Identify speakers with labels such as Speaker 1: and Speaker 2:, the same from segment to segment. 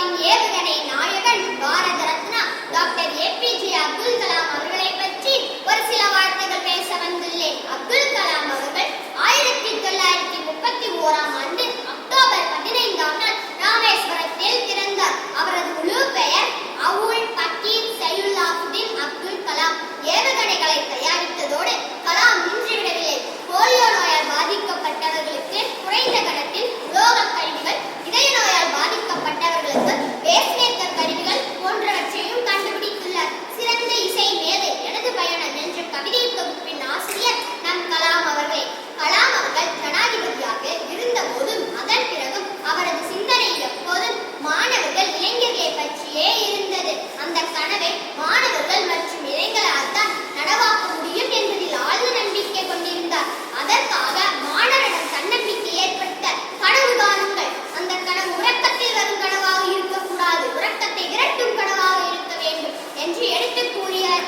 Speaker 1: இந்தியாவின் ஏவுகணை நாயகன் பாரத ரத்னா டாக்டர் ஏபிஜே அப்துல் கலாம் அவர்களை பற்றி ஒரு சில வார்த்தைகள் பேச வந்துள்ளேன். அப்துல் கலாம் அவர்கள் 1931ஆம் ஆண்டு அக்டோபர் 15ஆம் நாள் ராமேஸ்வரத்தில் பிறந்தார். அவரது முழு பெயர் அவுல் பக்கீர் சையுல்லாஹுதீன் அப்துல் கலாம். ஏவுகணைகளை தயாரித்ததோடு கலாம் நின்றுவிடவில்லை. போலியோ நோயால் பாதிக்கப்பட்டவர்களுக்கு குறைந்த கணத்தில் உலோக கருவிகள், இதய நோயால் பாதிக்கப்பட்டவர்களுக்கு பேஸ்மேக்கர் கருவிகள் போன்றவற்றையும் கண்டுபிடித்துள்ளார். சிறந்த இசை மேதை எனது பயணம் என்ற கவிதை தொகுப்பின் ஆசிரியர் நம் கலாம் அவர்கள். கலாம் அவர்கள் ஜனாதிபதியாக இருந்த போதும் அதன் பிறகும் அவரது சிந்தனை எப்போதும் மாணவர்கள், இளைஞர்களை பற்றியே இருந்தது. அந்த கனவை மாணவர்கள் மற்றும் இளைஞர்களால் தான் நனவாக்க முடியும் என்பதில் ஆழ்ந்த நம்பிக்கை கொண்டிருந்தார். அதற்காக மாணவரிடம் தன்னம்பிக்கை ஏற்பட்ட கனவு காணுங்கள். அந்த கனவு உறக்கத்தில் வரும் கனவாக இருக்கக்கூடாது, உறக்கத்தை விரட்டும் கனவாக இருக்க வேண்டும் என்று எடுத்துக் கூறியார்.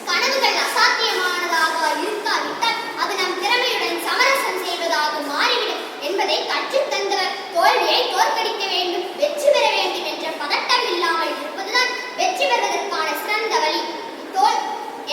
Speaker 1: கனவுகள் அசாத்தியமானதாக இருக்காவிட்டால் அது நம் திறமையுடன் சமரசம் செய்வதாக மாறிவிடும் என்பதை கற்றுத் தந்தவர். தோல்வியை தோற்கடிக்க வேண்டும், வெற்றி பெற வேண்டும் என்ற பதட்டம் இல்லாமல் இருப்பதுதான் வெற்றி பெறுவதற்கான சிறந்த வழி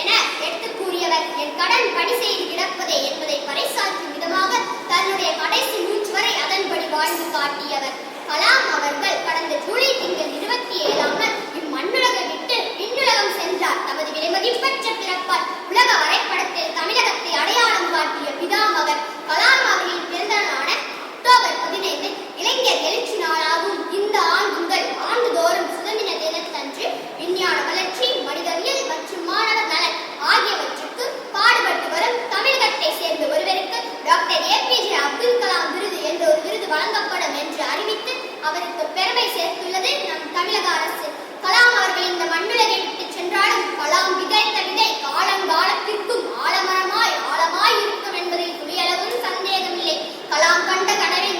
Speaker 1: என எடுத்துக் கூறியவர். என் கடன் பணி செய்து கிடப்பதே என்பதை பறைசாற்றும் விதமாக தன்னுடைய கடைசி மூச்சு வரை அதன்படி வாழ்ந்து காட்டியவர். கலாம் அவர்கள் கடந்த ஜூலை திங்கள் 27ஆம் நாள் இம்மண்ணுலகை விட்டு விண்ணுலகம் சென்றார். தமது விலைமதிப்பற்ற பிறப்பால் உலக வரைபடத்தில் தமிழகத்தை அடையாளம் காட்டிய பிதாமகர் கலாம் அவர்களின் பிறந்த நாளான அக்டோபர் 15 இளைஞர் எழுச்சி நாளாகும். இந்த ஆண்டுதோறும் சுதந்திர தினத்தன்று விஞ்ஞான வளர்ச்சி, மனிதவியல் மற்றும் மாணவர் நலன் ஆகியவற்றுக்கு பாடுபட்டு வரும் தமிழகத்தை சேர்ந்த ஒருவருக்கு டாக்டர் ஏபிஜே அப்துல் கலாம் விருது என்ற ஒரு விருது வழங்கப்படும் என்று அறிவித்து அவருக்கு பெருமை சேர்த்துள்ளது நம் தமிழக அரசு. கலாம் அவர்கள் இந்த மண்ணுலகை விட்டு சென்றாலும் கலாம் விதைத்த விதை காலங்காலத்திற்கும் ஆலமரமாய் இருக்கும் என்பதில் துளியளவும் சந்தேகமில்லை. கலாம் கண்ட கனவின்